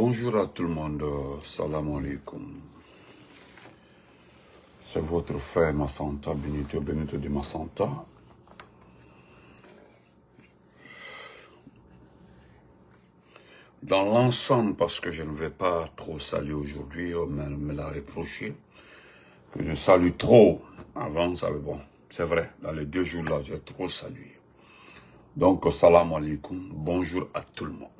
Bonjour à tout le monde, salam alaikum. C'est votre frère Massanta, Benito de Massanta. Dans l'ensemble, parce que je ne vais pas trop saluer aujourd'hui, on me l'a reproché, que je salue trop. Avant, ça, bon, c'est vrai, dans les 2 jours-là, j'ai trop salué. Donc, salam alaikum, bonjour à tout le monde.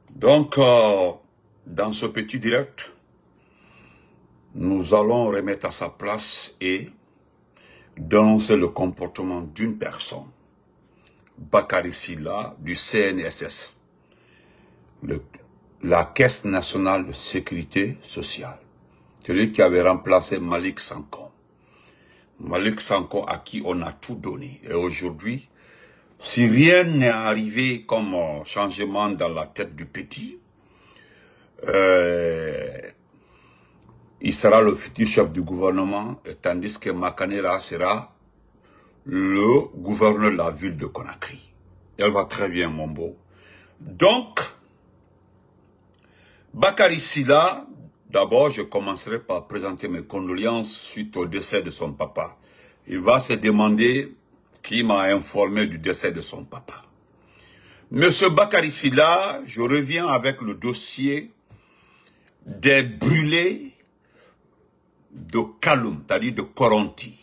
Donc, dans ce petit direct, nous allons remettre à sa place et dénoncer le comportement d'une personne, Bakary Sylla, du CNSS, la Caisse nationale de sécurité sociale, celui qui avait remplacé Malick Sanko. Malick Sanko à qui on a tout donné. Et aujourd'hui, si rien n'est arrivé comme changement dans la tête du petit, il sera le futur chef du gouvernement, tandis que Makanera sera le gouverneur de la ville de Conakry. Elle va très bien, mon beau. Donc, Bakary Sylla, d'abord, je commencerai par présenter mes condoléances suite au décès de son papa. Il va se demander qui m'a informé du décès de son papa. Monsieur Bakary Sylla, je reviens avec le dossier des brûlés de Kaloum, c'est-à-dire de Koronti.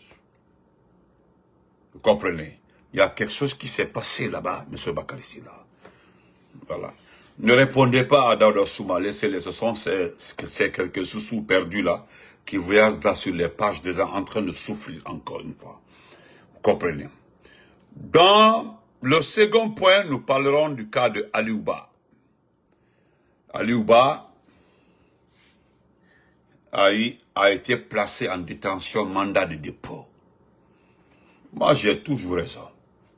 Vous comprenez? Il y a quelque chose qui s'est passé là-bas, monsieur Bakary Sylla. Voilà. Ne répondez pas à Daouda Souma, laissez-les, ce sont ces quelques sous perdus là, qui voyagent là sur les pages des gens en train de souffrir encore une fois. Vous comprenez? Dans le second point, nous parlerons du cas de Aliouba. Aliouba a été placé en détention, mandat de dépôt. Moi, j'ai toujours raison.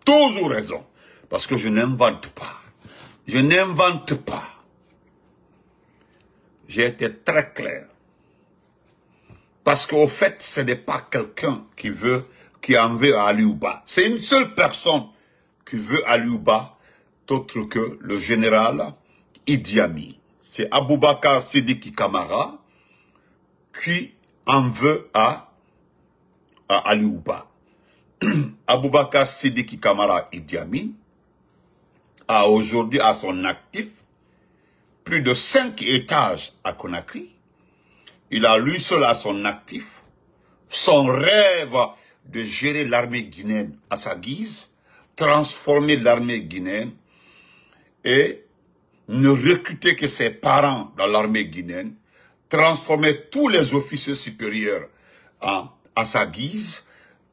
Toujours raison. Parce que je n'invente pas. Je n'invente pas. J'ai été très clair. Parce qu'au fait, ce n'est pas quelqu'un qui en veut à Aliouba. C'est une seule personne qui veut Aliouba, d'autre que le général Idi Amin. C'est Aboubakar Sidiki Kamara qui en veut à Aliouba. Aboubakar Sidiki Kamara Idi Amin a aujourd'hui à son actif plus de 5 étages à Conakry. Il a lui seul à son actif son rêve de gérer l'armée guinéenne à sa guise, transformer l'armée guinéenne et ne recruter que ses parents dans l'armée guinéenne, transformer tous les officiers supérieurs à sa guise,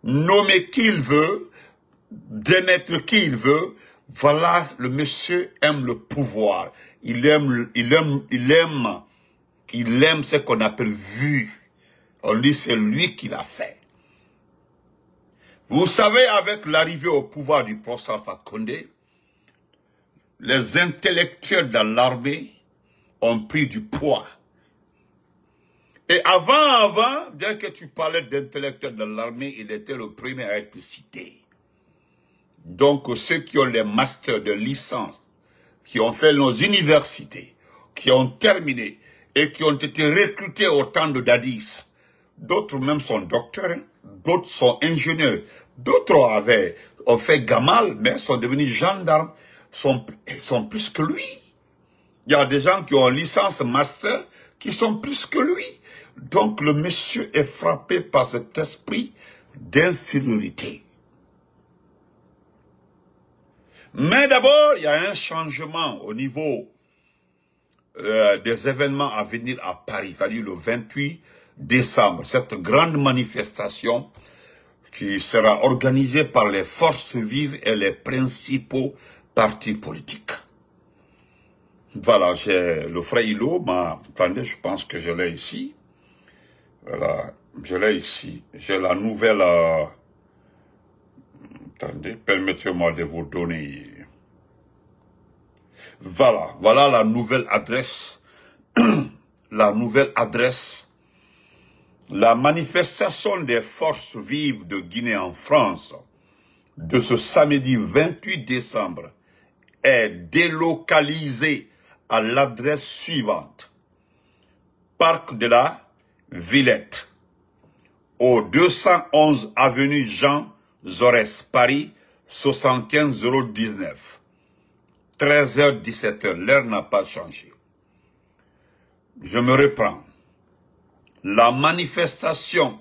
nommer qui il veut, démettre qui il veut. Voilà, le monsieur aime le pouvoir. Il aime ce qu'on appelle vue. On dit c'est lui qui l'a fait. Vous savez, avec l'arrivée au pouvoir du professeur Alpha Condé, les intellectuels dans l'armée ont pris du poids. Et avant, bien que tu parlais d'intellectuels dans l'armée, il était le premier à être cité. Donc, ceux qui ont les masters de licence, qui ont fait nos universités, qui ont terminé et qui ont été recrutés au temps de Dadis, d'autres même sont docteurs, hein, d'autres sont ingénieurs, d'autres ont fait Gamal, mais sont devenus gendarmes, sont plus que lui. Il y a des gens qui ont licence master qui sont plus que lui. Donc, le monsieur est frappé par cet esprit d'infériorité. Mais d'abord, il y a un changement au niveau des événements à venir à Paris, c'est-à-dire le 28 décembre. Cette grande manifestation qui sera organisée par les forces vives et les principaux partis politiques. Voilà, j'ai le frère Hilo, attendez, je pense que je l'ai ici. Voilà, je l'ai ici. J'ai la nouvelle... attendez, permettez-moi de vous donner... Voilà la nouvelle adresse. La nouvelle adresse. La manifestation des forces vives de Guinée en France de ce samedi 28 décembre est délocalisée à l'adresse suivante. Parc de la Villette, au 211 avenue Jean Jaurès, Paris, 75 019. 13h, 17h, l'heure n'a pas changé. Je me reprends. La manifestation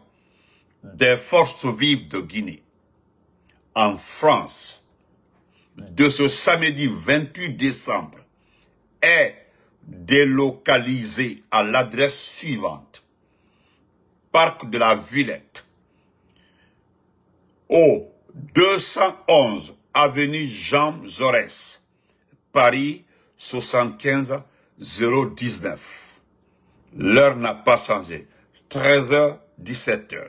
des forces vives de Guinée en France de ce samedi 28 décembre est délocalisée à l'adresse suivante. Parc de la Villette, au 211 avenue Jean Jaurès, Paris, 75 019. L'heure n'a pas changé. 13h, 17h.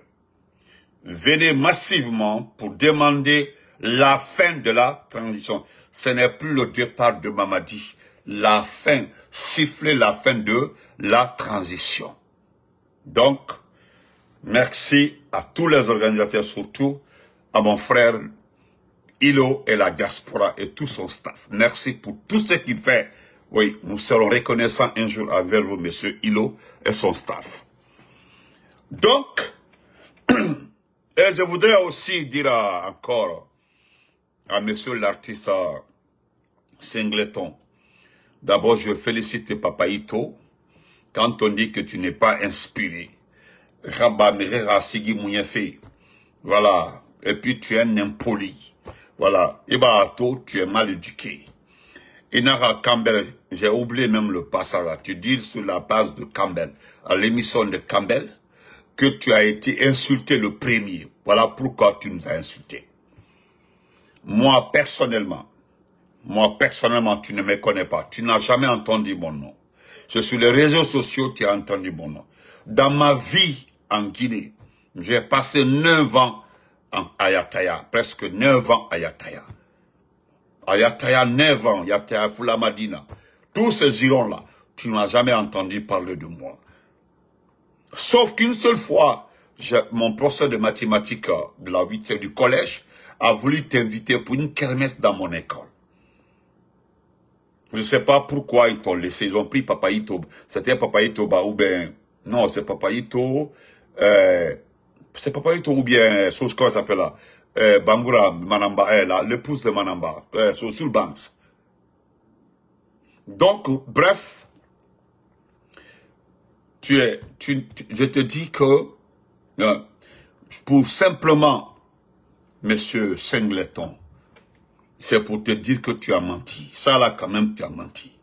Venez massivement pour demander la fin de la transition. Ce n'est plus le départ de Mamadi. La fin, siffler la fin de la transition. Donc, merci à tous les organisateurs, surtout à mon frère Hilo et la diaspora et tout son staff. Merci pour tout ce qu'il fait. Oui, nous serons reconnaissants un jour envers vous, monsieur Hilo et son staff. Donc, et je voudrais aussi dire encore à monsieur l'artiste Singleton. D'abord, je félicite Papa Ito quand on dit que tu n'es pas inspiré. Voilà. Et puis tu es un impoli. Voilà. Ibato, tu es mal éduqué. Inara Campbell, j'ai oublié même le passage là. Tu dis sur la base de Campbell, à l'émission de Campbell, que tu as été insulté le premier. Voilà pourquoi tu nous as insultés. Moi, personnellement, tu ne me connais pas. Tu n'as jamais entendu mon nom. C'est sur les réseaux sociaux que tu as entendu mon nom. Dans ma vie en Guinée, j'ai passé 9 ans à Yataya, presque 9 ans à Yataya. Ayataya 9 ans, Yataya Fulamadina. Tous ces girons-là, tu n'as jamais entendu parler de moi. Sauf qu'une seule fois, mon professeur de mathématiques de la 8e du collège a voulu t'inviter pour une kermesse dans mon école. Je ne sais pas pourquoi ils t'ont laissé. Ils ont pris Papa Ito. C'était Papa Ito ou bien... Non, c'est Papa Ito. C'est Papa Ito ou bien... Comment ça s'appelle là? Bangura Manamba, l'épouse de Manamba, sur Banks. Donc, bref, je te dis que pour simplement, monsieur Singleton, c'est pour te dire que tu as menti. Ça là, quand même, tu as menti.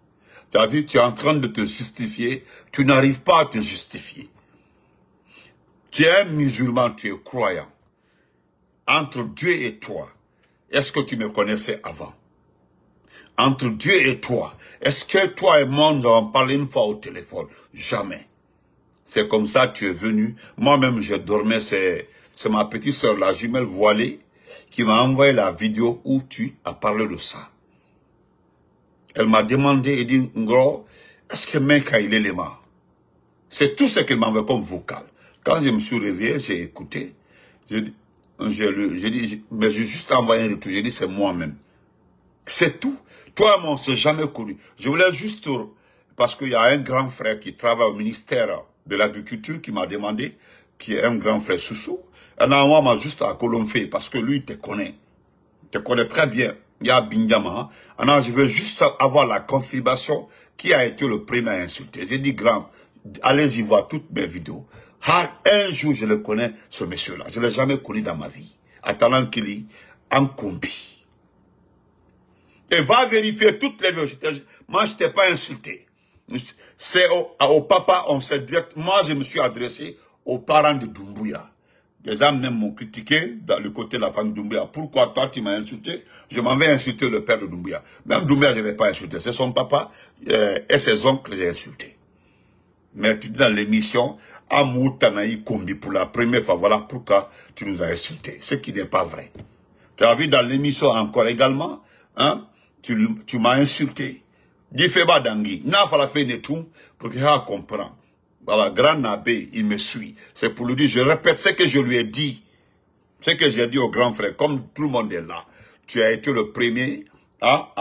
Tu as vu, tu es en train de te justifier, tu n'arrives pas à te justifier. Tu es musulman, tu es croyant. Entre Dieu et toi, est-ce que tu me connaissais avant? Entre Dieu et toi, est-ce que toi et moi, nous avons parlé une fois au téléphone? Jamais. C'est comme ça que tu es venu. Moi-même, je dormais, c'est ma petite sœur, la jumelle voilée, qui m'a envoyé la vidéo où tu as parlé de ça. Elle m'a demandé, elle dit, Ngro, est-ce que Meka il est léma? C'est tout ce qu'elle m'a envoyé comme vocal. Quand je me suis réveillé, j'ai écouté, j'ai dit, mais j'ai juste envoyé un retour. J'ai dit, c'est moi-même. C'est tout. Toi et moi, on ne s'est jamais connu. Je voulais juste, parce qu'il y a un grand frère qui travaille au ministère de l'Agriculture qui m'a demandé, qui est un grand frère Soussou. Et moi, m'a juste à Colomfé, parce que lui, il te connaît. Il te connaît très bien. Il y a Binyama. Alors, je veux juste avoir la confirmation qui a été le premier à insulter. J'ai dit, grand, allez-y voir toutes mes vidéos. Un jour, je le connais, ce monsieur-là. Je ne l'ai jamais connu dans ma vie. Attendant qu'il y en combi. Et va vérifier toutes les vidéos. Moi, je ne t'ai pas insulté. C'est au papa, on s'est direct. Moi, je me suis adressé aux parents de Doumbouya. Les gens même m'ont critiqué dans le côté de la famille Doumbouya. Pourquoi toi, tu m'as insulté? Je m'en vais insulter le père de Doumbouya. Même Doumbouya, je ne vais pas insulter. C'est son papa et ses oncles que j'ai insultés. Mais tu dis dans l'émission, Amou Tanaï Kombi pour la première fois, voilà pourquoi tu nous as insultés. Ce qui n'est pas vrai. Tu as vu dans l'émission encore également, hein, tu m'as insulté. Dis Feba Dangui, n'a pas fait tout pour qu'il comprenne. Voilà, grand Nabé, il me suit. C'est pour lui dire, je répète ce que je lui ai dit. Ce que j'ai dit au grand frère, comme tout le monde est là. Tu as été le premier à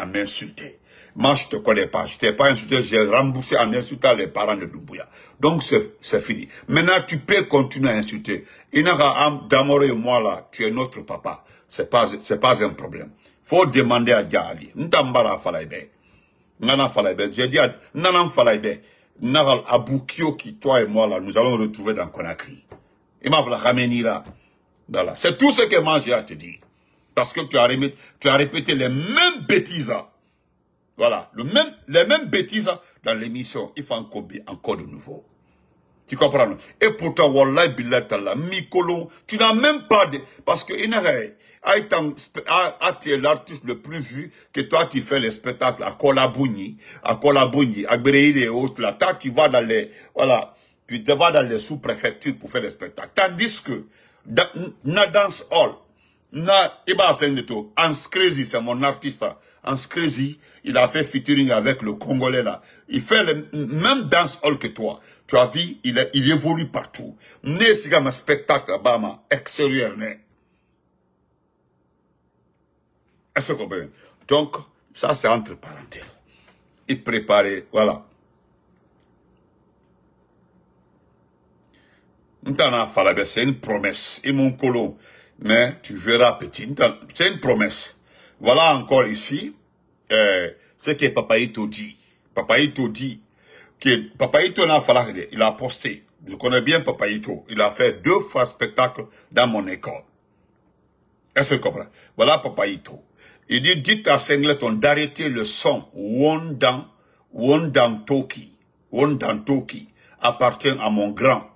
m'insulter. Moi, je te connais pas. Je t'ai pas insulté. J'ai remboursé en insultant les parents de Doumbouya. Donc, c'est fini. Maintenant, tu peux continuer à insulter. Damore et moi, là, tu es notre papa. C'est pas un problème. Faut demander à Diali. N'tambara falaïbe. Nana falaïbe. J'ai dit à Nana falaïbe. Naral Aboukio qui, toi et moi, là, nous allons retrouver dans Conakry. Il m'a voulu ramener là. Voilà. C'est tout ce que moi j'ai à te dire. Parce que tu as répété les mêmes bêtises. Voilà. Les mêmes bêtises dans l'émission. Il faut encore de nouveau. Tu comprends? Et pourtant, Wallah Billah Talla, Mikolo, tu n'as même pas de... Parce que Inere, tu es l'artiste le plus vu, que toi tu fais les spectacles à Kolabouni, à Béréil et autres, là. Toi, tu vas dans les... Voilà. Tu vas dans les sous-préfectures pour faire des spectacles. Tandis que, na dance hall, Anskrezi, c'est mon artiste, Anskrezi, il a fait featuring avec le Congolais là. Il fait le même dance hall que toi. Tu as vu, il évolue partout. Né, c'est comme un spectacle là-bas, extérieur, né. Est-ce que vous comprenez? Donc, ça c'est entre parenthèses. Il préparait, voilà. C'est une promesse. Et mon colon. Mais tu verras petit. C'est une promesse. Voilà encore ici ce que Papaïto dit. Papaïto dit que Papaïto n'a fallu, il a posté. Je connais bien Papaïto. Il a fait 2 fois spectacle dans mon école. Est-ce que vous comprenez? Voilà Papaïto. Il dit, dites à Singleton d'arrêter le son Wondan Toki. Wondan Toki appartient à mon grand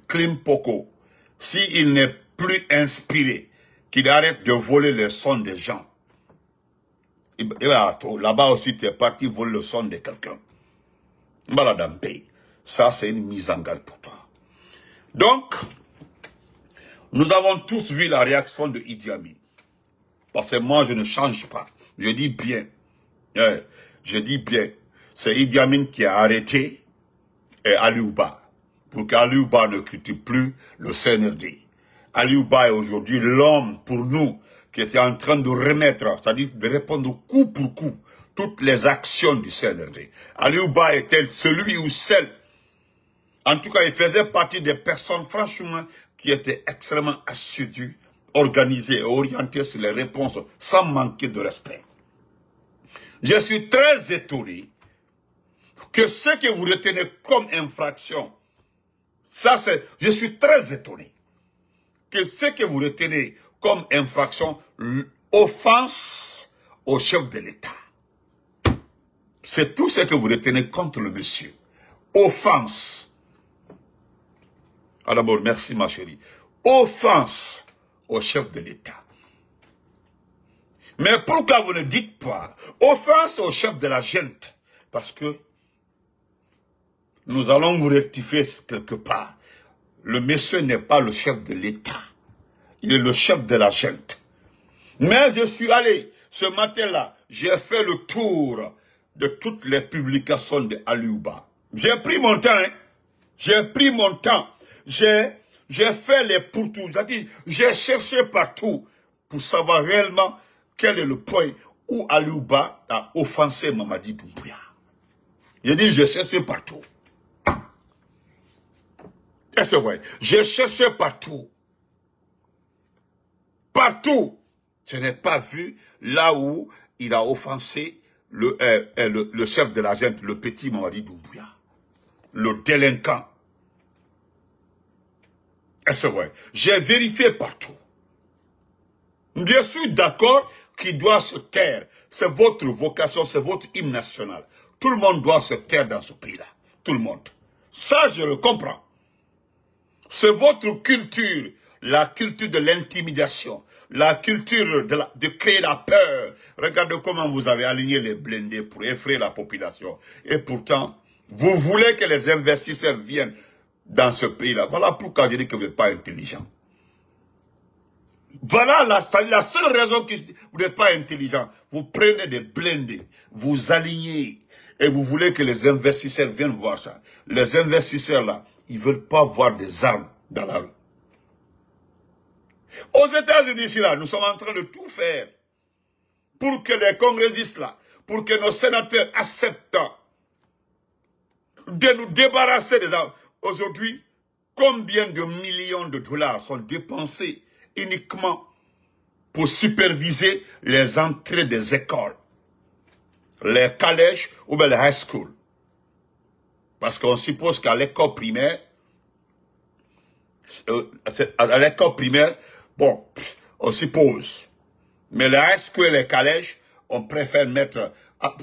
Klimpoko. S'il n'est plus inspiré, qu'il arrête de voler le son des gens. Là-bas aussi, tu es parti voler le son de quelqu'un. Ça, c'est une mise en garde pour toi. Donc, nous avons tous vu la réaction de Idi Amin. Parce que moi, je ne change pas. Je dis bien. Je dis bien. C'est Idi Amin qui a arrêté Aliouba. Pour qu'Aliouba ne critique plus le CNRD. Aliouba est aujourd'hui l'homme pour nous qui était en train de remettre, c'est-à-dire de répondre coup pour coup, toutes les actions du CNRD. Aliouba était celui ou celle, en tout cas il faisait partie des personnes franchement qui étaient extrêmement assidues, organisées et orientées sur les réponses sans manquer de respect. Je suis très étonné que ce que vous retenez comme infraction, ça c'est, je suis très étonné que ce que vous retenez comme infraction, offense au chef de l'État. C'est tout ce que vous retenez contre le monsieur. Offense. Ah, d'abord, merci ma chérie. Offense au chef de l'État. Mais pourquoi vous ne dites pas offense au chef de la gente? Parce que nous allons vous rectifier quelque part. Le monsieur n'est pas le chef de l'État. Il est le chef de la gente. Mais je suis allé, ce matin-là, j'ai fait le tour de toutes les publications de Aliouba. J'ai pris mon temps, hein. J'ai pris mon temps. J'ai fait les pourtours. C'est-à-dire, j'ai cherché partout pour savoir réellement quel est le point où Aliouba a offensé Mamadi Doumbouya. J'ai dit, j'ai cherché partout. Est-ce que vous voyez? J'ai cherché partout. Partout. Je n'ai pas vu là où il a offensé le chef de la gente, le petit Mamadi Doumbouya. Le délinquant. Est-ce que vous voyez? J'ai vérifié partout. Je suis d'accord qu'il doit se taire. C'est votre vocation, c'est votre hymne national. Tout le monde doit se taire dans ce pays-là. Tout le monde. Ça, je le comprends. C'est votre culture, la culture de l'intimidation, la culture de créer la peur. Regardez comment vous avez aligné les blindés pour effrayer la population. Et pourtant, vous voulez que les investisseurs viennent dans ce pays-là. Voilà pourquoi je dis que vous n'êtes pas intelligent. Voilà la seule raison que vous n'êtes pas intelligent. Vous prenez des blindés, vous alignez et vous voulez que les investisseurs viennent voir ça. Les investisseurs là, ils ne veulent pas voir des armes dans la rue. Aux États-Unis, là, nous sommes en train de tout faire pour que les congressistes là, pour que nos sénateurs acceptent de nous débarrasser des armes. Aujourd'hui, combien de millions de dollars sont dépensés uniquement pour superviser les entrées des écoles, les collèges ou bien les high school? Parce qu'on suppose qu'à l'école primaire, bon, on suppose. Mais les high school et les collèges, on préfère mettre,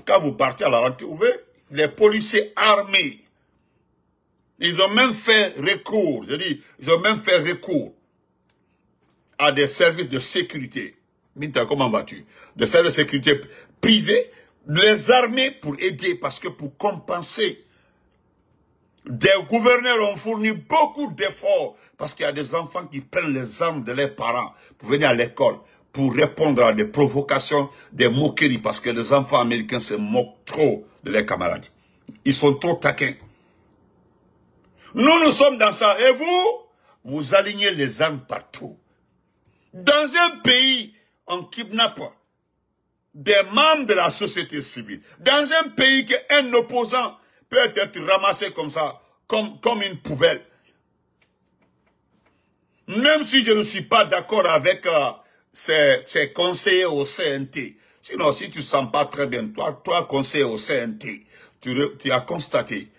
quand vous partez à la rentrée, vous voyez, les policiers armés, ils ont même fait recours, je dis, ils ont même fait recours à des services de sécurité. Minta, comment vas-tu? Des services de sécurité privés, les armées pour aider, parce que pour compenser, des gouverneurs ont fourni beaucoup d'efforts, parce qu'il y a des enfants qui prennent les armes de leurs parents pour venir à l'école, pour répondre à des provocations, des moqueries, parce que les enfants américains se moquent trop de leurs camarades. Ils sont trop taquins. Nous sommes dans ça. Et vous alignez les armes partout. Dans un pays, on kidnappe des membres de la société civile. Dans un pays qu'un opposant peut être ramassé comme ça, comme une poubelle. Même si je ne suis pas d'accord avec ces conseillers au CNT. Sinon, si tu ne sens pas très bien, toi conseiller au CNT, tu as constaté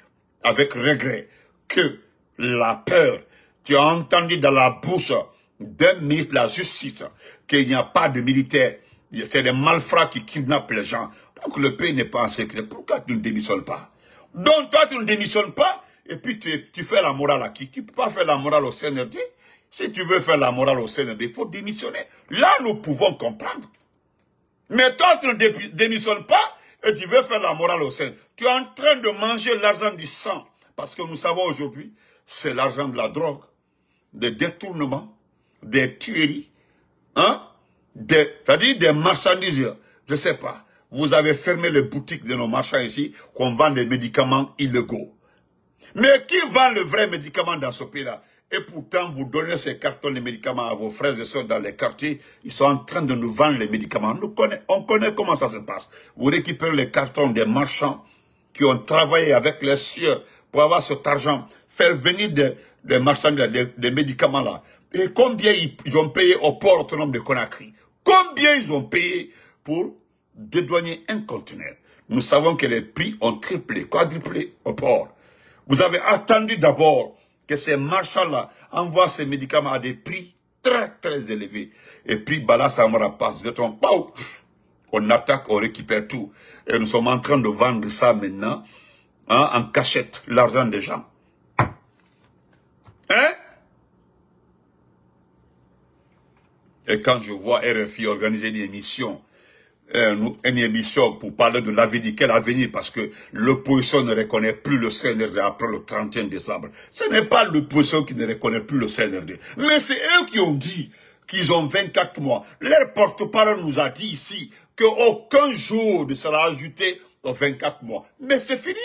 avec regret que la peur, tu as entendu dans la bouche d'un ministre de la Justice qu'il n'y a pas de militaires, c'est des malfrats qui kidnappent les gens. Donc le pays n'est pas en sécurité. Pourquoi tu ne démissionnes pas? Donc toi tu ne démissionnes pas et puis tu fais la morale à qui? Tu ne peux pas faire la morale au CNRD. Si tu veux faire la morale au CNRD, il faut démissionner. Là nous pouvons comprendre. Mais toi tu ne démissionnes pas et tu veux faire la morale au CNRD. Tu es en train de manger l'argent du sang. Parce que nous savons aujourd'hui, c'est l'argent de la drogue, des détournements, des tueries, hein, c'est-à-dire des marchandises, je ne sais pas. Vous avez fermé les boutiques de nos marchands ici, qu'on vend des médicaments illégaux. Mais qui vend le vrai médicament dans ce pays-là? Et pourtant, vous donnez ces cartons de médicaments à vos frères et sœurs dans les quartiers, ils sont en train de nous vendre les médicaments. On connaît comment ça se passe. Vous récupérez les cartons des marchands qui ont travaillé avec les sieurs pour avoir cet argent, faire venir des marchands, des médicaments là. Et combien ils ont payé au port autonome de Conakry? Combien ils ont payé pour dédouaner un conteneur? Nous savons que les prix ont triplé, quadruplé au port. Vous avez attendu d'abord que ces marchands-là envoient ces médicaments à des prix très très élevés. Et puis Bala Samara passe de ton pau. On attaque, on récupère tout. Et nous sommes en train de vendre ça maintenant, hein, en cachette, l'argent des gens. Hein? Et quand je vois RFI organiser une émission pour parler de l'avenir, quel avenir? Parce que l'opposition ne reconnaît plus le CNRD après le 31 décembre. Ce n'est pas l'opposition qui ne reconnaît plus le CNRD. Mais c'est eux qui ont dit qu'ils ont 24 mois. Leur porte-parole nous a dit ici qu'aucun jour ne sera ajouté aux 24 mois. Mais c'est fini.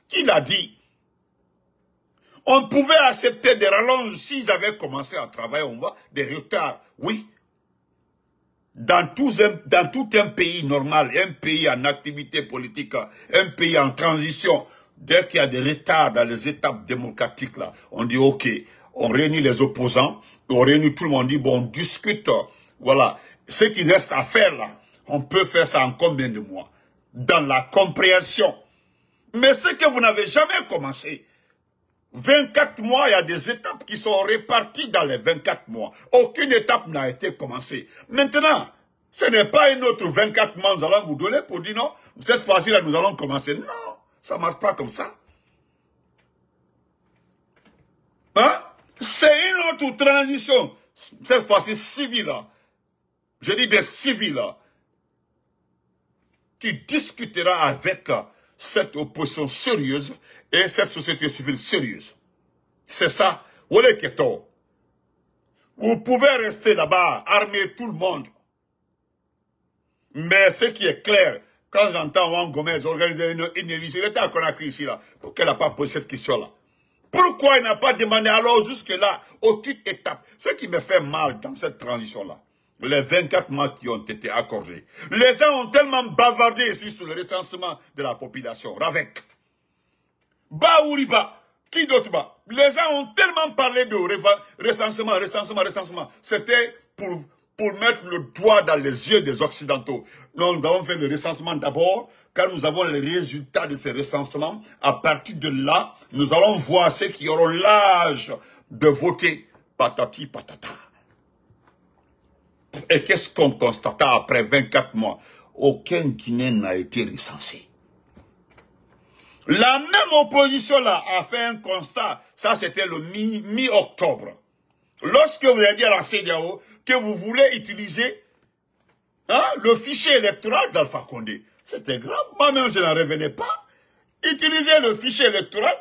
Qui l'a dit? On pouvait accepter des rallonges s'ils avaient commencé à travailler, on voit des retards. Oui. Dans tout un pays normal, un pays en activité politique, un pays en transition, dès qu'il y a des retards dans les étapes démocratiques, là, on dit ok, on réunit les opposants, on réunit tout le monde, on dit bon, on discute, voilà. Ce qui reste à faire là, on peut faire ça en combien de mois? Dans la compréhension. Mais ce que vous n'avez jamais commencé, 24 mois, il y a des étapes qui sont réparties dans les 24 mois. Aucune étape n'a été commencée. Maintenant, ce n'est pas une autre 24 mois que nous allons vous donner pour dire non, cette fois-ci, là, nous allons commencer. Non, ça ne marche pas comme ça. Hein? C'est une autre transition. Cette fois-ci, civile. Je dis bien civile. Qui discutera avec cette opposition sérieuse et cette société civile sérieuse. C'est ça. Vous pouvez rester là-bas, armer tout le monde. Mais ce qui est clair, quand j'entends Juan Gomez organiser une émission, il était à Conakry ici, là, pourquoi il n'a pas posé cette question-là? Pourquoi il n'a pas demandé alors jusque-là, aux petites étapes? Ce qui me fait mal dans cette transition-là, les 24 mois qui ont été accordés. Les gens ont tellement bavardé ici sur le recensement de la population. Ravec. Baouriba. Qui d'autre ba? Les gens ont tellement parlé de recensement. C'était pour mettre le doigt dans les yeux des Occidentaux. Nous avons fait le recensement d'abord, car nous avons les résultats de ces recensements. À partir de là, nous allons voir ceux qui auront l'âge de voter. Patati patata. Et qu'est-ce qu'on constata après 24 mois? Aucun Guinéen n'a été recensé. La même opposition là a fait un constat. Ça, c'était le mi-octobre. Lorsque vous avez dit à la CEDEAO que vous voulez utiliser le fichier électoral d'Alpha Condé, c'était grave. Moi-même, je n'en revenais pas. Utiliser le fichier électoral,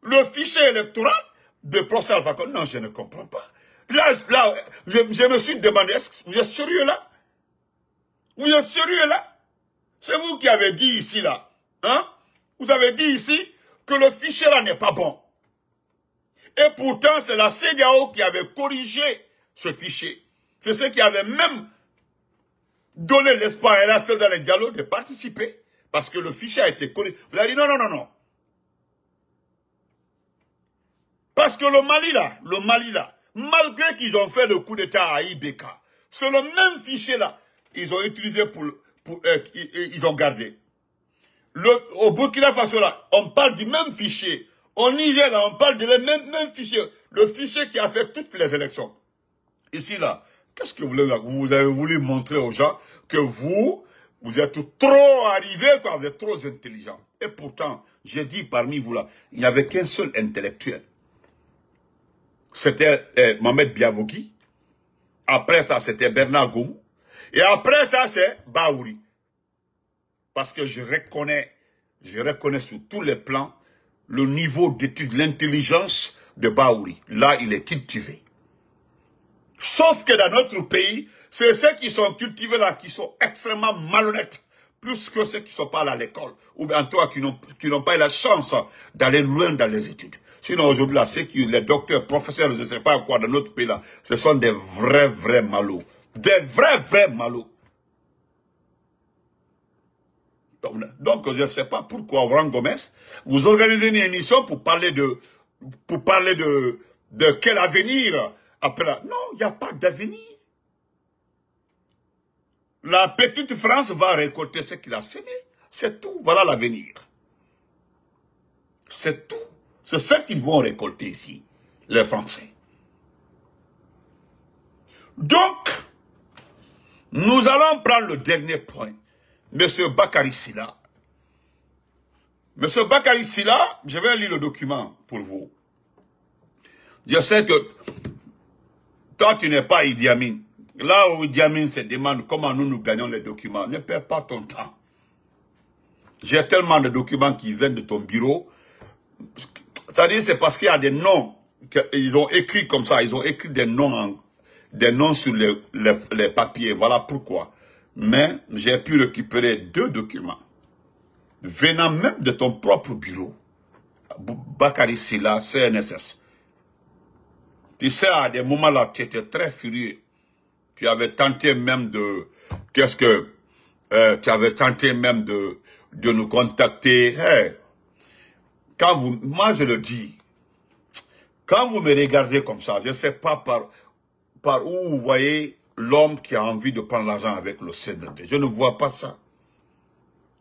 le fichier électoral de procès Alpha Condé. Non, je ne comprends pas. Là, je me suis demandé, est-ce que vous êtes sérieux là? Vous êtes sérieux là? C'est vous qui avez dit ici là, vous avez dit ici que le fichier là n'est pas bon. Et pourtant, c'est la CEDEAO qui avait corrigé ce fichier. C'est ceux qui avaient même donné l'espoir à la seule dans les dialogues de participer. Parce que le fichier a été corrigé. Vous avez dit non, non, non, non. Parce que le Mali là, malgré qu'ils ont fait le coup d'État à IBK, c'est le même fichier là, ils ont utilisé ils ont gardé. Au Burkina Faso là, on parle du même fichier. Au Niger là, on parle du même fichier. Le fichier qui a fait toutes les élections. Ici là, qu'est-ce que vous avez voulu montrer aux gens que vous êtes trop arrivés, quoi, vous êtes trop intelligents. Et pourtant, j'ai dit parmi vous là, il n'y avait qu'un seul intellectuel. C'était Mohamed Biavogui. Après ça, c'était Bernard Gomou. Et après ça, c'est Baouri. Parce que je reconnais sur tous les plans le niveau d'étude, l'intelligence de Baouri. Là, il est cultivé. Sauf que dans notre pays, c'est ceux qui sont cultivés là, qui sont extrêmement malhonnêtes, plus que ceux qui ne sont pas allés à l'école, ou bien toi qui n'ont pas eu la chance d'aller loin dans les études. Sinon aujourd'hui là, les docteurs, professeurs, je ne sais pas quoi dans notre pays là, ce sont des vrais malauds. Des vrais malauds. Donc je ne sais pas pourquoi Warren Gomez, vous organisez une émission pour parler de quel avenir après là. Non, il n'y a pas d'avenir. La petite France va récolter ce qu'il a semé. C'est tout. Voilà l'avenir. C'est tout. C'est ce qu'ils vont récolter ici, les Français. Donc, nous allons prendre le dernier point. Monsieur Bakary Sylla. Monsieur Bakary Sylla, je vais lire le document pour vous. Je sais que toi, tu n'es pas Idi Amin. Là où Idi Amin se demande comment nous gagnons les documents, ne perds pas ton temps. J'ai tellement de documents qui viennent de ton bureau. C'est-à-dire c'est parce qu'il y a des noms qu'ils ont écrits comme ça. Ils ont écrit des noms sur les papiers. Voilà pourquoi. Mais j'ai pu récupérer 2 documents venant même de ton propre bureau. Bakary Sylla, CNSS. Tu sais, à des moments là, tu étais très furieux. Tu avais tenté même de... tu avais tenté même de nous contacter. Hey, moi je le dis, quand vous me regardez comme ça, je ne sais pas par où vous voyez l'homme qui a envie de prendre l'argent avec le CND. Je ne vois pas ça.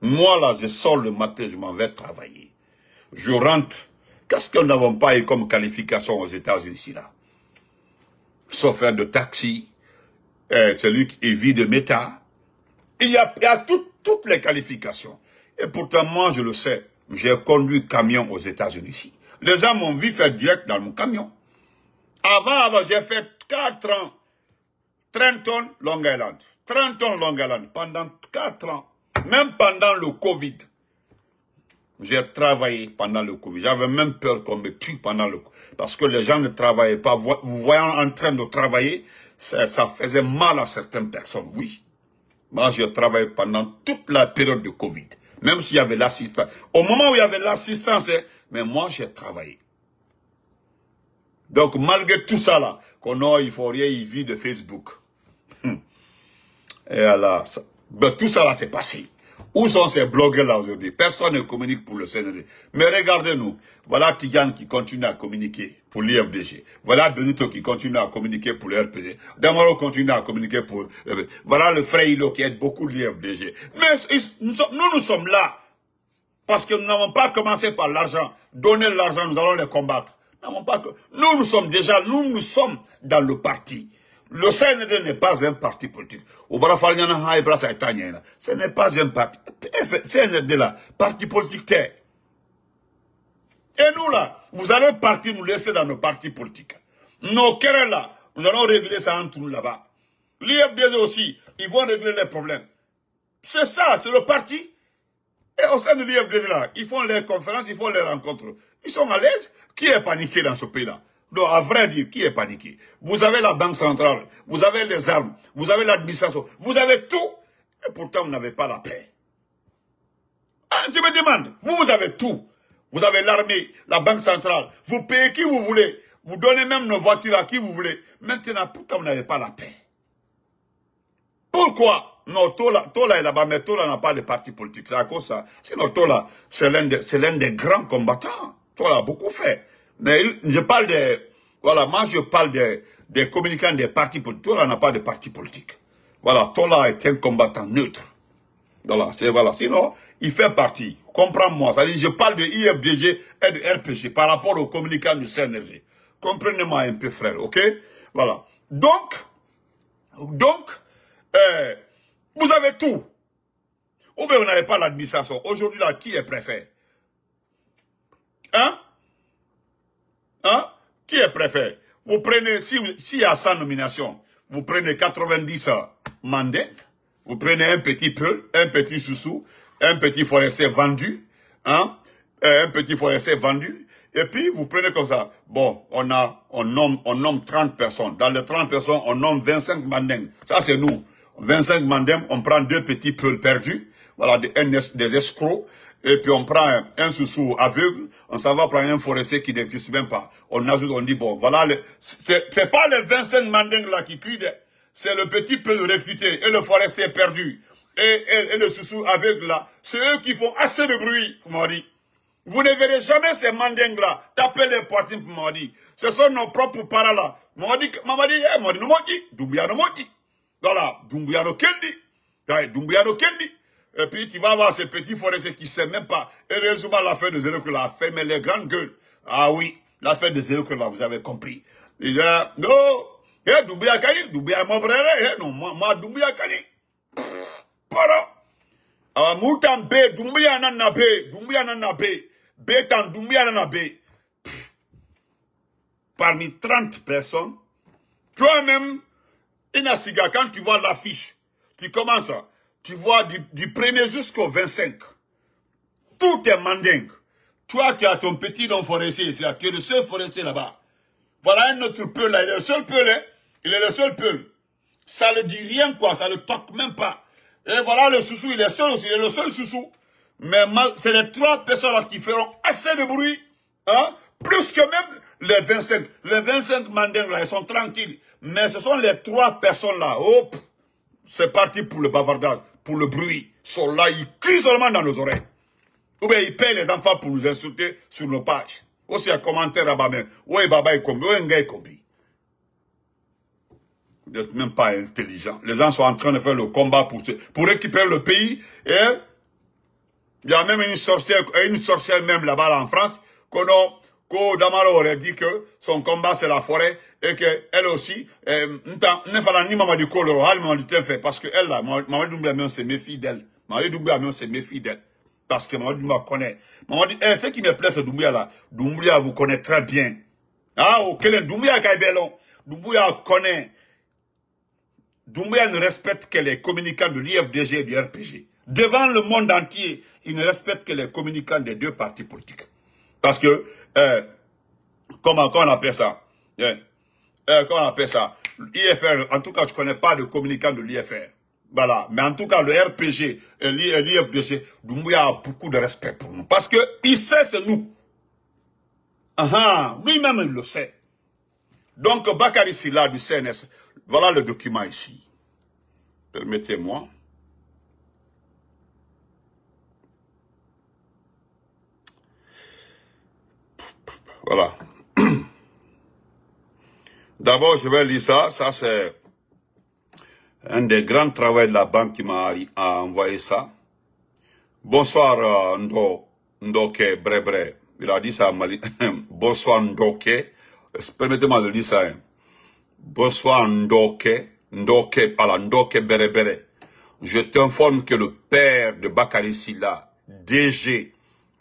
Moi là, je sors le matin, je m'en vais travailler. Je rentre. Qu'est-ce que nous n'avons pas eu comme qualification aux États-Unis là? Chauffeur de taxi, celui qui vit de méta. Il y a toutes les qualifications. Et pourtant, moi, je le sais. J'ai conduit camion aux États-Unis ici. Les gens m'ont vu faire direct dans mon camion. Avant, j'ai fait 4 ans. 30 tonnes Long Island. 30 tonnes Long Island. Pendant 4 ans. Même pendant le Covid. J'ai travaillé pendant le Covid. J'avais même peur qu'on me tue pendant le Covid. Parce que les gens ne travaillaient pas. Vous voyant en train de travailler, ça faisait mal à certaines personnes, oui. Moi, j'ai travaillé pendant toute la période de Covid. Même s'il y avait l'assistance. Au moment où il y avait l'assistance, mais moi, j'ai travaillé. Donc, malgré tout ça là, qu'on a, il faut rien, il vit de Facebook. Et alors, ben, tout ça là, c'est passé. Où sont ces blogueurs là aujourd'hui? Personne ne communique pour le CNRD. Mais regardez-nous. Voilà Tidiane qui continue à communiquer pour l'IFDG. Voilà Benito qui continue à communiquer pour le RPG. Damaro continue à communiquer pour... voilà le frère Hilo qui aide beaucoup l'IFDG. Mais nous sommes là. Parce que nous n'avons pas commencé par l'argent. Donner l'argent, nous allons les combattre. Nous sommes dans le parti. Le CND n'est pas un parti politique. Ce n'est pas un parti. CND là, parti politique. Et nous là, vous allez partir nous laisser dans nos partis politiques. Nos querelles là, nous allons régler ça entre nous là-bas. L'IFDG aussi, ils vont régler les problèmes. C'est ça, c'est le parti. Et au sein de l'IFDG là, ils font les conférences, ils font les rencontres. Ils sont à l'aise. Qui est paniqué dans ce pays-là? Donc, à vrai dire, qui est paniqué? Vous avez la banque centrale, vous avez les armes, vous avez l'administration, vous avez tout, et pourtant vous n'avez pas la paix. Ah, je me demande, vous avez tout. Vous avez l'armée, la banque centrale, vous payez qui vous voulez, vous donnez même nos voitures à qui vous voulez. Maintenant, pourtant vous n'avez pas la paix. Pourquoi? Non, Tola est là-bas, mais Tola n'a pas de parti politique. C'est à cause de ça. Sinon, Tola, c'est l'un des grands combattants. Tola a beaucoup fait. Mais je parle voilà, moi je parle des communicants des partis politiques. Tola n'a pas de parti politique. Voilà, Tola est un combattant neutre. Voilà, sinon, il fait partie. Comprends-moi. C'est-à-dire, je parle de IFDG et de RPG par rapport aux communicants du CNRD. Comprenez-moi un peu, frère, ok? Voilà. Donc, vous avez tout. Ou bien vous n'avez pas l'administration. Aujourd'hui, là, qui est préfet? Hein? Qui est préfet? Vous prenez, s'il y a 100 nominations, vous prenez 90 mandats, vous prenez un petit Peul, un petit Soussou, un petit forestier vendu, un petit forestier vendu, et puis vous prenez comme ça. Bon, on nomme 30 personnes. Dans les 30 personnes, on nomme 25 mandats. Ça, c'est nous. 25 mandats, on prend 2 petits Peuls perdus, voilà, des escrocs. Et puis on prend un Soussou aveugle, on s'en va prendre un forestier qui n'existe même pas. On ajoute, on dit, bon, voilà, c'est pas les 25 mandingues là qui crient, c'est le petit peu recruté et le forestier perdu. Et le Soussou aveugle là, c'est eux qui font assez de bruit, pour m'a dit. Vous ne verrez jamais ces mandingues là taper les portes, pour m'a dit. Ce sont nos propres parents là. M'a dit, non m'a dit, Doumbouya no m'a dit. Voilà, Doumbouya no kendi. Doumbouya no kendi. Et puis tu vas voir ces petits forestiers qui ne savent même pas. Heureusement, l'affaire de zéro que l'a fait, mais les grandes gueules. Ah oui, l'affaire de zéro que là, vous avez compris. Il dit, non, Doumbouya Kani, Doumbouya mon frère, non, moi Doumbouya Kani. Pardon. Ah, Moutan B, Doumbouya nana B, Doumbouya nana B, Bétan, Doumbouya nana B. Parmi 30 personnes, toi-même, Inasiga, quand tu vois l'affiche, tu commences à. Tu vois, du premier jusqu'au 25, tout est mandingue. Toi, tu as ton petit nom forestier, tu es le seul forestier là-bas. Voilà un autre Peul là, il est le seul Peul, hein. Il est le seul Peul. Ça ne dit rien, quoi, ça ne toque même pas. Et voilà le Soussou, il est seul aussi, il est le seul Soussou. Mais c'est les 3 personnes là qui feront assez de bruit, hein, plus que même les 25. Les 25 mandingues là, ils sont tranquilles. Mais ce sont les 3 personnes là, hop, c'est parti pour le bavardage. Pour le bruit, sont là, ils crient seulement dans nos oreilles. Ou bien ils payent les enfants pour nous insulter sur nos pages. Aussi un commentaire là-bas même. Oui, baba est combi, oui, est combi. Vous n'êtes même pas intelligent. Les gens sont en train de faire le combat pour récupérer le pays. Et il y a même une sorcière même là-bas là, en France, que Damaro aurait dit que son combat c'est la forêt et qu'elle aussi, ne fallait ni maman du coloro, maman du fait parce que elle là, maman Doumbouya même se méfie d'elle. Maman Doumbouya même se méfie d'elle. Parce que maman Doumbouya connaît. Maman dit, ce qui me plaît c'est Doumbouya là. Doumbouya vous connaît très bien. Ah, ok, Doumbouya Kaibelon. Doumbouya connaît. Doumbouya ne respecte que les communicants de l'IFDG et du RPG. Devant le monde entier, il ne respecte que les communicants des 2 partis politiques. Parce que, comment on appelle ça? Comment on appelle ça? L'IFR, en tout cas, je ne connais pas de communicant de l'IFR. Voilà. Mais en tout cas, le RPG et l'IFDG, Doumbouya a beaucoup de respect pour nous. Parce que il sait, c'est nous. Lui-même, il le sait. Donc, Bakary Sylla du CNS, voilà le document ici. Permettez-moi. Voilà. D'abord, je vais lire ça. Ça, c'est un des grands travaux de la banque qui m'a envoyé ça. Bonsoir, Ndoke Brebre. Il a dit ça à Mali. Bonsoir, Ndoke. Permettez-moi de lire ça. Hein. Bonsoir, Ndoke. Ndoke Brebre. Je t'informe que le père de Bakary Sylla, DG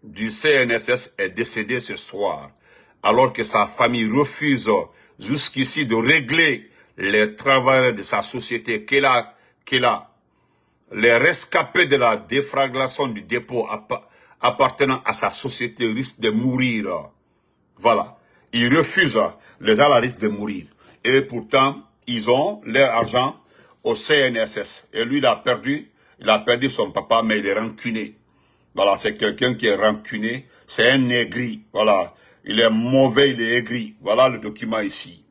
du CNSS, est décédé ce soir, alors que sa famille refuse jusqu'ici de régler les travailleurs de sa société qu'elle a. Les rescapés de la déflagration du dépôt appartenant à sa société risquent de mourir. Voilà. Ils refusent. Les gens risquent de mourir. Et pourtant, ils ont leur argent au CNSS. Et lui, il a perdu son papa, mais il est rancunier. Voilà, c'est quelqu'un qui est rancunier. C'est un aigri. Voilà. Il est mauvais, il est aigri. Voilà le document ici.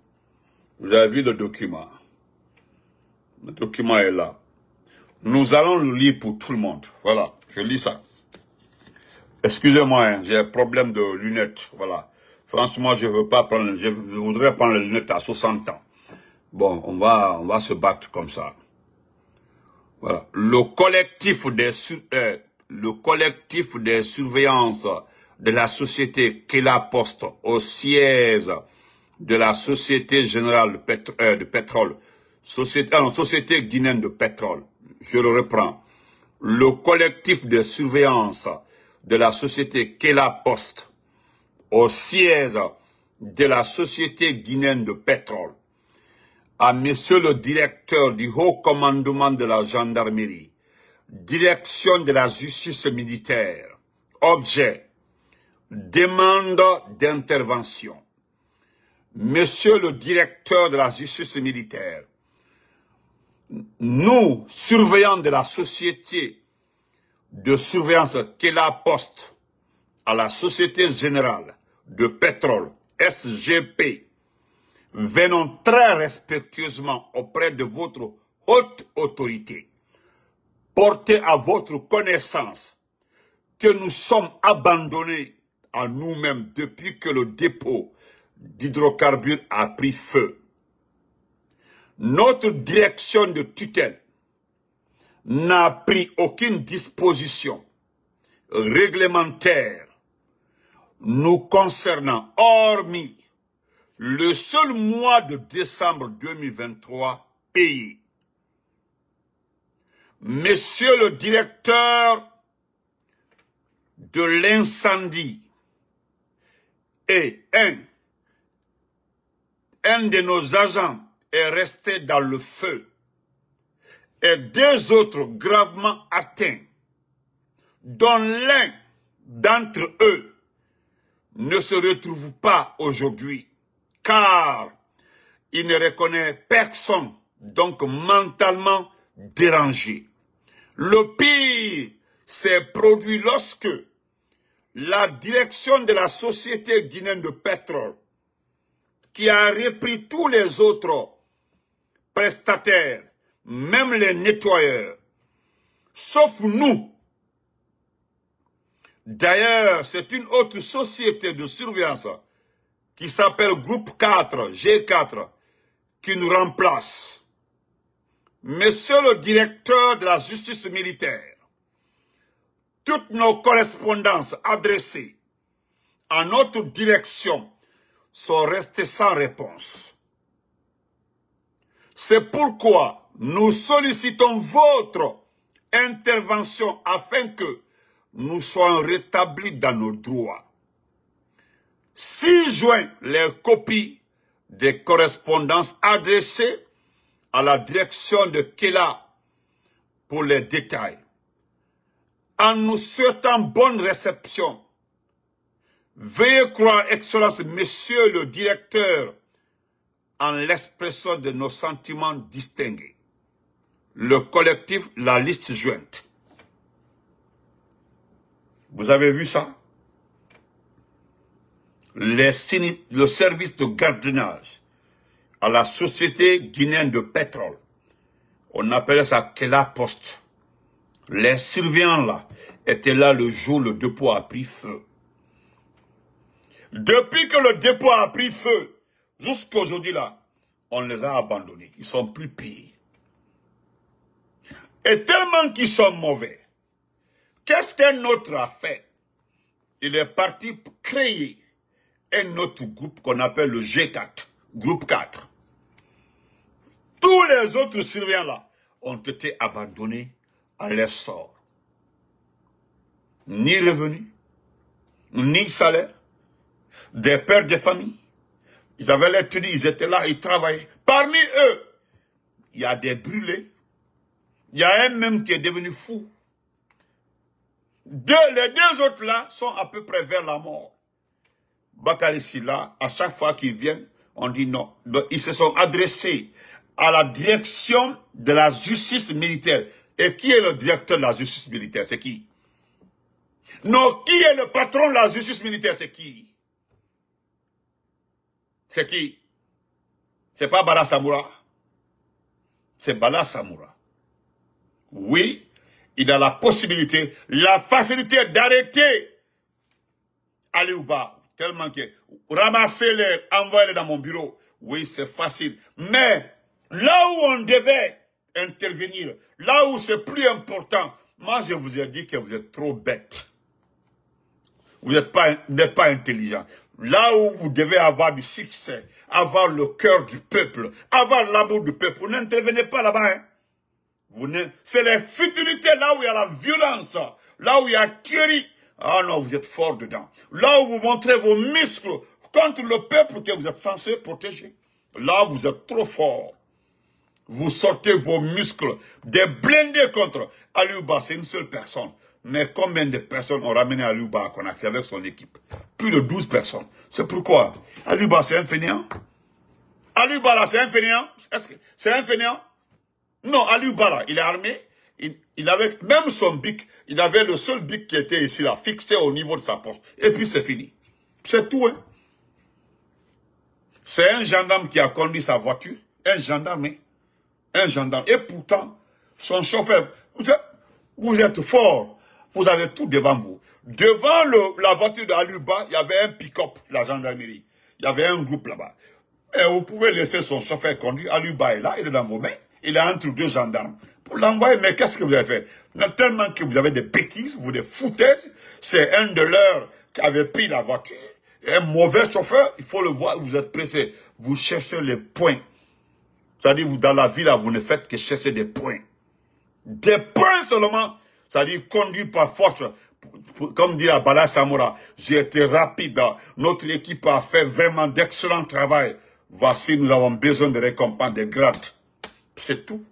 Vous avez vu le document. Le document est là. Nous allons le lire pour tout le monde. Voilà, je lis ça. Excusez-moi, hein, j'ai un problème de lunettes. Voilà. Franchement, je voudrais prendre les lunettes à 60 ans. Bon, on va se battre comme ça. Voilà. Le collectif des surveillances de la société Kela Post au siège de la Société Générale de Pétrole, Société Guinéenne de Pétrole. Je le reprends. Le collectif de surveillance de la société Kela Post au siège de la Société Guinéenne de Pétrole à monsieur le directeur du haut commandement de la gendarmerie, direction de la justice militaire, objet, demande d'intervention. Monsieur le directeur de la justice militaire, nous, surveillants de la société de surveillance Kela Post à la Société Générale de Pétrole, SGP, venons très respectueusement auprès de votre haute autorité, porter à votre connaissance que nous sommes abandonnés à nous-mêmes depuis que le dépôt d'hydrocarbures a pris feu. Notre direction de tutelle n'a pris aucune disposition réglementaire nous concernant, hormis le seul mois de décembre 2023 payé. Monsieur le directeur de l'incendie et un de nos agents est resté dans le feu et deux autres gravement atteints, dont l'un d'entre eux ne se retrouve pas aujourd'hui, car il ne reconnaît personne, donc mentalement dérangé. Le pire s'est produit lorsque la direction de la Société Guinéenne de Pétrole, qui a repris tous les autres prestataires, même les nettoyeurs, sauf nous. D'ailleurs, c'est une autre société de surveillance qui s'appelle Groupe 4, G4, qui nous remplace. Monsieur le directeur de la justice militaire, toutes nos correspondances adressées à notre direction sont restées sans réponse. C'est pourquoi nous sollicitons votre intervention afin que nous soyons rétablis dans nos droits. 6 juin, les copies des correspondances adressées à la direction de Kela pour les détails. En nous souhaitant bonne réception, veuillez croire, Excellence, Monsieur le directeur, en l'expression de nos sentiments distingués. Le collectif, la liste jointe. Vous avez vu ça? Le service de gardiennage à la société guinéenne de pétrole. On appelait ça Kela Post. Les surveillants là étaient là le jour où le dépôt a pris feu. Depuis que le dépôt a pris feu, jusqu'à aujourd'hui là, on les a abandonnés. Ils sont plus pires. Et tellement qu'ils sont mauvais, qu'est-ce qu'un autre a fait? Il est parti pour créer un autre groupe qu'on appelle le G4, groupe 4. Tous les autres surveillants là ont été abandonnés à leur sort. Ni revenus, ni salaire, des pères de famille. Ils avaient l'air tenus, ils étaient là, ils travaillaient. Parmi eux, il y a des brûlés. Il y a un même qui est devenu fou. Les deux autres là sont à peu près vers la mort. Bakary Sylla, à chaque fois qu'ils viennent, on dit non. Donc, ils se sont adressés à la direction de la justice militaire. Et qui est le directeur de la justice militaire? C'est qui? Non, qui est le patron de la justice militaire? C'est qui? C'est qui? C'est pas Bala Samoura. C'est Bala Samoura. Oui, il a la possibilité, la facilité d'arrêter Aliou Ba, tellement que ramasser les, envoyer dans mon bureau, oui, c'est facile. Mais là où on devait intervenir, là où c'est plus important, moi je vous ai dit que vous êtes trop bêtes. Vous n'êtes pas intelligent. Là où vous devez avoir du succès, avoir le cœur du peuple, avoir l'amour du peuple, vous n'intervenez pas là-bas. Hein? C'est les futilités, là où il y a la violence, là où il y a la tuerie. Ah non, vous êtes fort dedans. Là où vous montrez vos muscles contre le peuple que vous êtes censé protéger. Là, vous êtes trop fort. Vous sortez vos muscles, des blindés contre Aliou Ba, c'est une seule personne. Mais combien de personnes ont ramené Aliou Ba à Conakry avec son équipe? Plus de 12 personnes. C'est pourquoi Aliou Ba, c'est un fainéant. Aliou Ba, là, c'est un fainéant. Est-ce que c'est un fainéant? Non, Aliou Ba, là, il est armé. Il avait même son bic. Il avait le seul bic qui était ici, là, fixé au niveau de sa poche. Et puis, c'est fini. C'est tout, hein. C'est un gendarme qui a conduit sa voiture. Un gendarme, hein. Un gendarme. Et pourtant, son chauffeur, vous êtes fort. Vous avez tout devant vous. Devant la voiture d'Aliou Ba, il y avait un pick-up, la gendarmerie. Il y avait un groupe là-bas. Et vous pouvez laisser son chauffeur conduire. Aliou Ba est là, il est dans vos mains. Il est entre deux gendarmes. Pour l'envoyer, mais qu'est-ce que vous avez fait? Non, tellement que vous avez des bêtises, vous des foutaises. C'est un de leurs qui avait pris la voiture. Un mauvais chauffeur, il faut le voir, vous êtes pressé. Vous cherchez les points. C'est-à-dire, vous, dans la vie, là, vous ne faites que chercher des points. Des points seulement. C'est-à-dire, conduit par force. Comme dit à Bala Samoura, j'ai été rapide. Notre équipe a fait vraiment d'excellent travail. Voici, nous avons besoin de récompenses, de grades. C'est tout.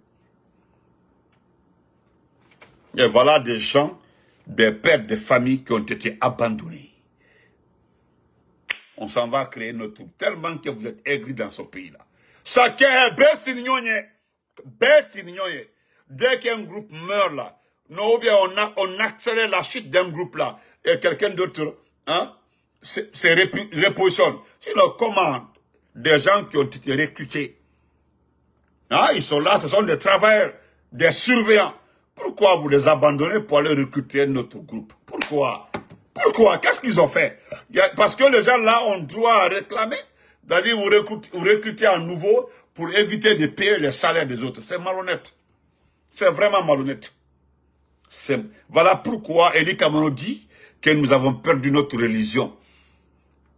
Et voilà des gens, des pères de famille qui ont été abandonnés. On s'en va créer notre troupe. Tellement que vous êtes aigris dans ce pays-là. Chacun est bestignonné. Dès qu'un groupe meurt là, non, ou bien on accélère la chute d'un groupe là, et quelqu'un d'autre, hein, c'est repositionne. Sinon, comment des gens qui ont été recrutés, hein, ils sont là, ce sont des travailleurs, des surveillants. Pourquoi vous les abandonnez pour aller recruter notre groupe? Pourquoi? Pourquoi? Qu'est-ce qu'ils ont fait? Parce que les gens là ont droit à réclamer. C'est-à-dire vous recrutez à nouveau pour éviter de payer les salaires des autres. C'est malhonnête. C'est vraiment malhonnête. Voilà pourquoi Eli Kamano dit que nous avons perdu notre religion.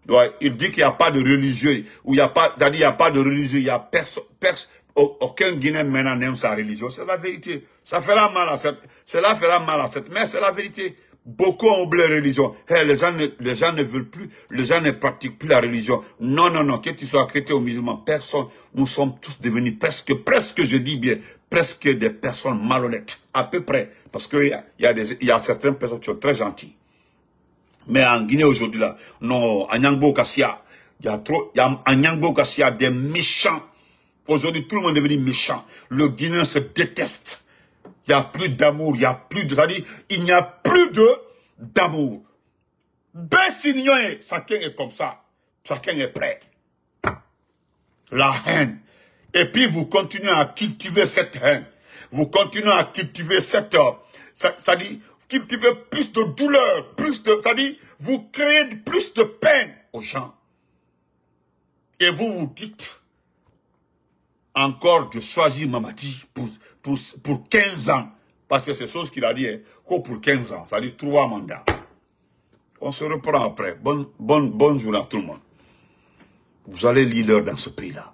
Ouais, il dit qu'il n'y a pas de religieux, ou il n'y a pas, c'est-à-dire il n'y a pas de religieux, il y a aucun Guinéen maintenant n'aime sa religion. C'est la vérité. Ça fera mal à cela fera mal à cette, mais c'est la vérité. Beaucoup ont oublié la religion. Hey, les gens ne veulent plus, les gens ne pratiquent plus la religion. Non, non, non, que tu sois chrétien ou musulman, personne, nous sommes tous devenus presque, je dis bien, presque des personnes malhonnêtes. À peu près. Parce qu'il y a certaines personnes qui sont très gentilles. Mais en Guinée aujourd'hui, là, non, à Nyangbo Kassia, à Nyangbo Kassia, des méchants. Aujourd'hui, tout le monde est devenu méchant. Le Guinéen se déteste. Il n'y a plus d'amour, il n'y a plus de... C'est-à-dire, il n'y a plus d'amour. Bessignon, chacun est comme ça. Chacun est prêt. la haine. Et puis vous continuez à cultiver cette haine. Vous continuez à cultiver cette... ça dit, cultiver plus de douleur, plus de... Ça dit, vous créez plus de peine aux gens. Et vous vous dites, encore je choisis Mamadi pour 15 ans. Parce que c'est ce qu'il a dit, hein, pour 15 ans. Ça dit 3 mandats. On se reprend après. Bonne journée à tout le monde. Vous allez leader dans ce pays-là.